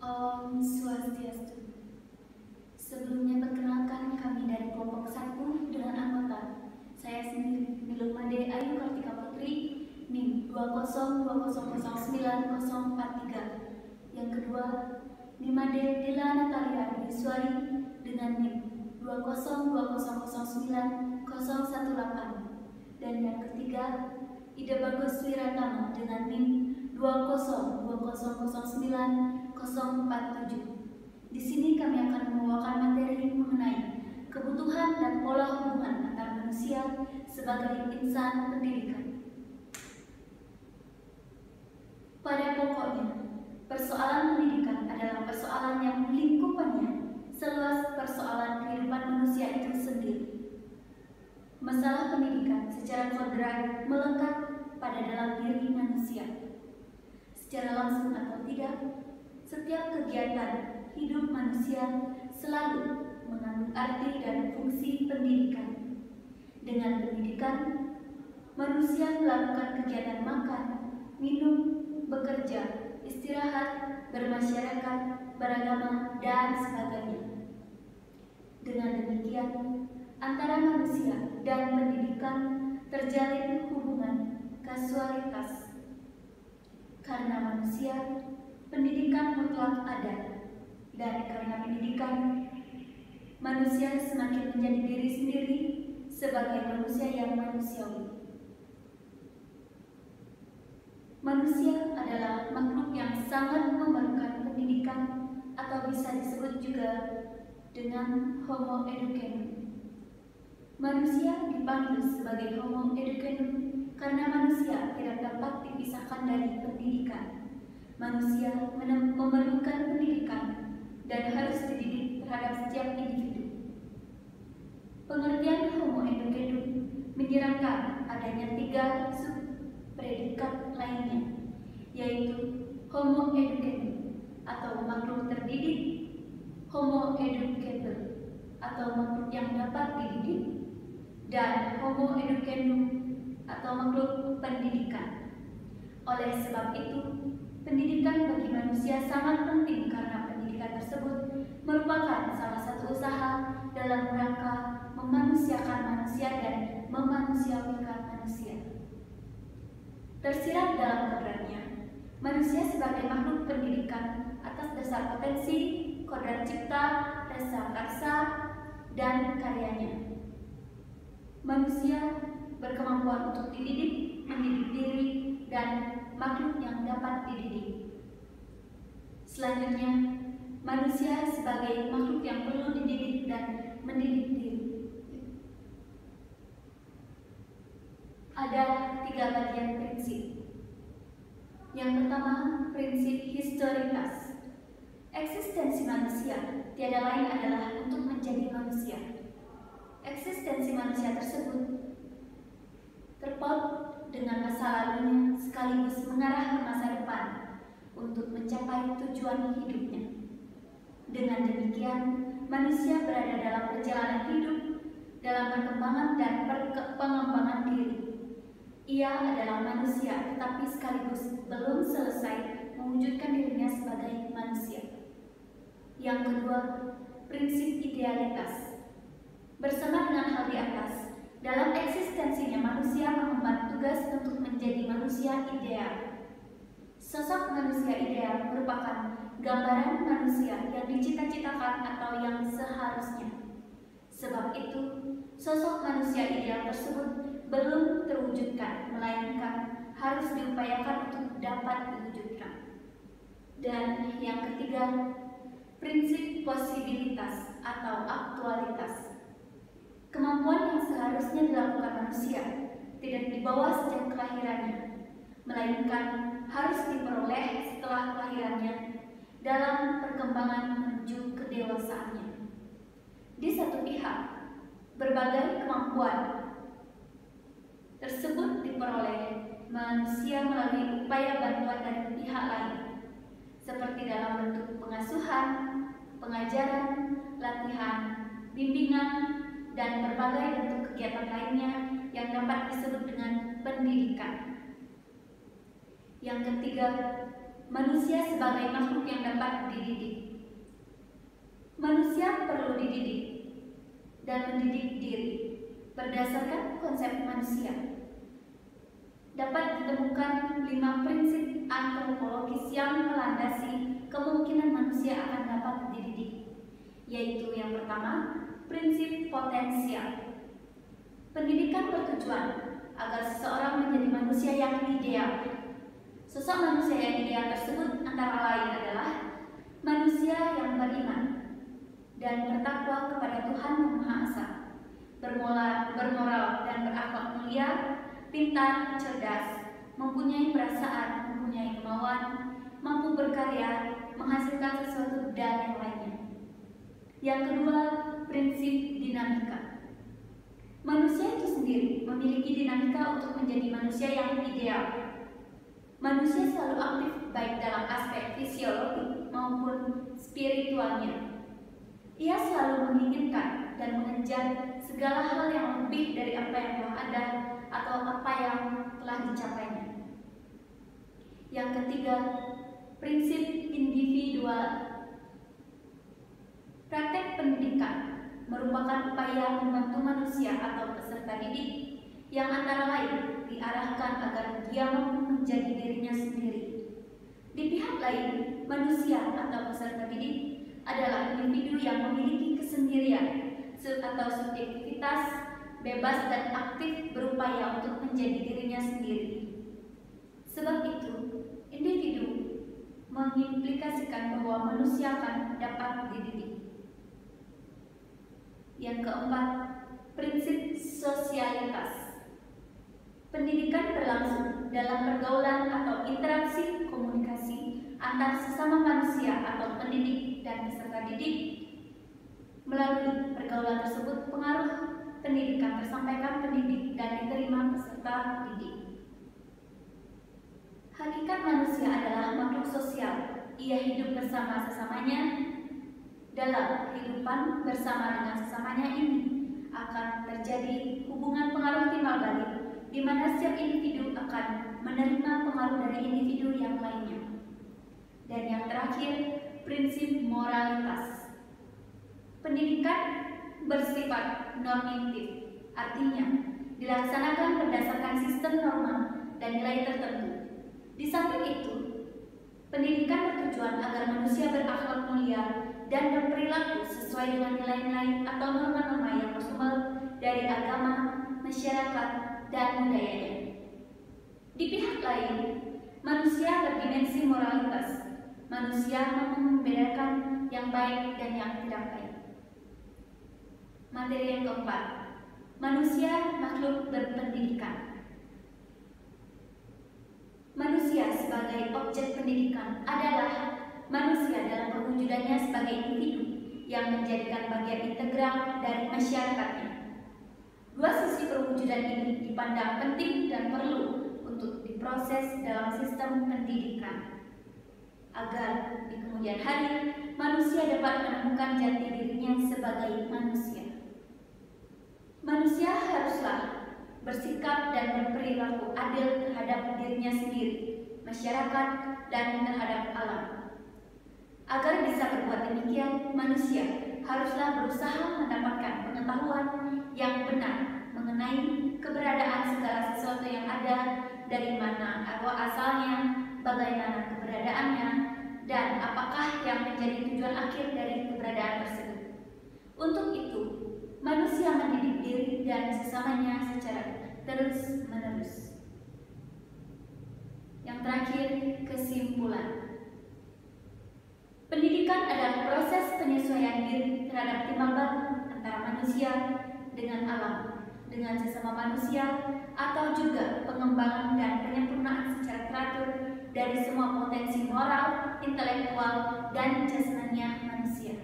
Om Swastiastu. Sebelumnya perkenalkan kami dari kelompok 1 dengan anggota. Saya sendiri Nilumade Ayu Kartika Putri, NIM 200090043. Yang kedua, Nimade Dila Natalia Yuswari dengan NIM 202009018. Dan yang ketiga, Ida Bagus Wiratama dengan NIM 200090047. Di sini kami akan membawakan materi mengenai kebutuhan dan pola hubungan antar manusia sebagai insan pendidikan. Pada pokoknya, persoalan pendidikan adalah persoalan yang lingkupannya seluas persoalan kehidupan manusia itu sendiri. Masalah pendidikan secara kodrat melekat pada dalam diri manusia. Secara langsung atau tidak, setiap kegiatan hidup manusia selalu mengandung arti dan fungsi pendidikan. Dengan pendidikan, manusia melakukan kegiatan makan, minum, bekerja, istirahat, bermasyarakat, beragama, dan sebagainya. Dengan demikian, antara manusia dan pendidikan terjalin hubungan kasualitas. Karena manusia, pendidikan mutlak ada, dan karena pendidikan, manusia semakin menjadi diri sendiri sebagai manusia yang manusiawi. Manusia adalah makhluk yang sangat memerlukan pendidikan, atau bisa disebut juga dengan Homo educanum. Manusia dipanggil sebagai Homo educanum karena manusia tidak dapat dipisahkan dari pendidikan. Manusia memerlukan pendidikan dan harus dididik terhadap setiap individu. Pengertian Homo educanum menyiratkan adanya 3 subpredikat lainnya, yaitu Homo educanum atau makhluk terdidik, Homo educator atau makhluk yang dapat dididik, dan Homo educanum atau makhluk pendidikan. Oleh sebab itu, pendidikan bagi manusia sangat penting karena pendidikan tersebut merupakan salah satu usaha dalam rangka memanusiakan manusia dan memanusiawikan manusia. Tersirat dalam kodratnya, manusia sebagai makhluk pendidikan atas dasar potensi, kodrat cipta, rasa karsa, dan karyanya. Manusia berkemampuan untuk dididik, mendidik diri, dan makhluk yang dapat dididik. Selanjutnya, manusia sebagai makhluk yang perlu dididik dan mendidik diri. Ada 3 bagian prinsip. Yang pertama, prinsip historitas. Eksistensi manusia tiada lain adalah untuk menjadi manusia. Eksistensi manusia tersebut terpaut dengan masa lalunya sekaligus mengarah ke masa depan untuk mencapai tujuan hidupnya. Dengan demikian, manusia berada dalam perjalanan hidup, dalam perkembangan dan pengembangan diri. Ia adalah manusia, tetapi sekaligus belum selesai mewujudkan dirinya sebagai manusia. Yang kedua, prinsip idealitas. Bersama dengan hal di atas, dalam eksistensinya manusia mengemban tugas untuk menjadi manusia ideal. Sosok manusia ideal merupakan gambaran manusia yang dicita-citakan atau yang seharusnya. Sebab itu, sosok manusia ideal tersebut belum terwujudkan, melainkan harus diupayakan untuk dapat diwujudkan. Dan yang ketiga, prinsip posibilitas atau aktualitas. Kemampuan yang seharusnya dilakukan manusia tidak dibawa sejak kelahirannya, melainkan harus diperoleh setelah kelahirannya dalam perkembangan menuju kedewasaannya. Di satu pihak, berbagai kemampuan tersebut diperoleh manusia melalui upaya bantuan dari pihak lain, seperti dalam bentuk pengasuhan, pengajaran, latihan, bimbingan, dan berbagai bentuk kegiatan lainnya yang dapat disebut dengan pendidikan. Yang ketiga, manusia sebagai makhluk yang dapat dididik. Manusia perlu dididik dan mendidik diri berdasarkan konsep manusia. Dapat ditemukan 5 prinsip antropologis yang melandasi kemungkinan manusia akan dapat dididik, yaitu yang pertama, prinsip potensial. Pendidikan bertujuan agar seseorang menjadi manusia yang ideal. Sosok manusia yang ideal tersebut antara lain adalah manusia yang beriman dan bertakwa kepada Tuhan Yang Maha Esa, bermoral dan berakhlak mulia, pintar, cerdas, mempunyai perasaan, mempunyai kemauan, mampu berkarya, menghasilkan sesuatu, dan yang lainnya. Yang kedua, prinsip dinamika. Manusia itu sendiri memiliki dinamika untuk menjadi manusia yang ideal. Manusia selalu aktif baik dalam aspek fisiologi maupun spiritualnya. Ia selalu menginginkan dan mengejar segala hal yang lebih dari apa yang telah ada atau apa yang telah dicapainya. Yang ketiga, prinsip individual. Praktek pendidikan merupakan upaya membantu manusia atau peserta didik yang antara lain diarahkan agar dia mampu menjadi dirinya sendiri. Di pihak lain, manusia atau peserta didik adalah individu yang memiliki kesendirian atau subjektivitas, bebas dan aktif berupaya untuk menjadi dirinya sendiri. Sebab itu, individu mengimplikasikan bahwa manusia akan dapat dididik. Yang keempat, prinsip sosialitas. Pendidikan berlangsung dalam pergaulan atau interaksi komunikasi antar sesama manusia atau pendidik dan peserta didik. Melalui pergaulan tersebut, pengaruh pendidikan tersampaikan pendidik dan diterima peserta didik. Hakikat manusia adalah makhluk sosial. Ia hidup bersama sesamanya. Dalam kehidupan bersama dengan sesamanya ini akan terjadi hubungan pengaruh timbal balik, di mana setiap individu akan menerima pengaruh dari individu yang lainnya. Dan yang terakhir, prinsip moralitas. Pendidikan bersifat normatif, artinya dilaksanakan berdasarkan sistem norma dan nilai tertentu. Di samping itu, pendidikan bertujuan agar manusia berakhlak mulia dan berperilaku sesuai dengan nilai-nilai atau norma-norma yang bersumber dari agama, masyarakat, dan budayanya. Di pihak lain, manusia berdimensi moralitas. Manusia mampu membedakan yang baik dan yang tidak baik. Materi yang keempat, manusia makhluk berpendidikan. Manusia sebagai objek pendidikan adalah manusia dalam perwujudannya sebagai individu yang menjadikan bagian integral dari masyarakatnya. Dua sisi perwujudan ini dipandang penting dan perlu untuk diproses dalam sistem pendidikan, agar di kemudian hari manusia dapat menemukan jati dirinya sebagai manusia. Manusia haruslah bersikap dan berperilaku adil terhadap dirinya sendiri, masyarakat, dan terhadap alam. Agar bisa berbuat demikian, manusia haruslah berusaha mendapatkan pengetahuan yang benar mengenai keberadaan segala sesuatu yang ada, dari mana asalnya, bagaimana keberadaannya, dan apakah yang menjadi tujuan akhir dari keberadaan tersebut. Untuk itu, manusia mendidik diri dan sesamanya secara terus-menerus. Yang terakhir, kesimpulan. Pendidikan adalah proses penyesuaian diri terhadap timbal balik antara manusia dengan alam, dengan sesama manusia, atau juga pengembangan dan penyempurnaan secara teratur dari semua potensi moral, intelektual, dan jasmania manusia.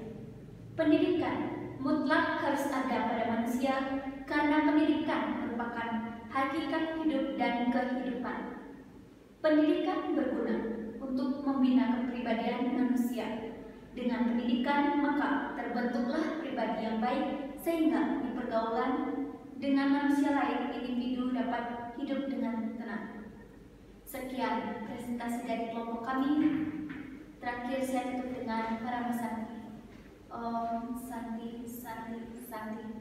Pendidikan mutlak harus ada pada manusia karena pendidikan merupakan hakikat hidup dan kehidupan. Pendidikan berguna untuk membina kepribadian manusia. Dengan pendidikan, maka terbentuklah pribadi yang baik sehingga di pergaulan dengan manusia lain individu dapat hidup dengan tenang. Sekian presentasi dari kelompok kami. Terakhir saya tutup dengan para Santi. Om Santi Santi Santi.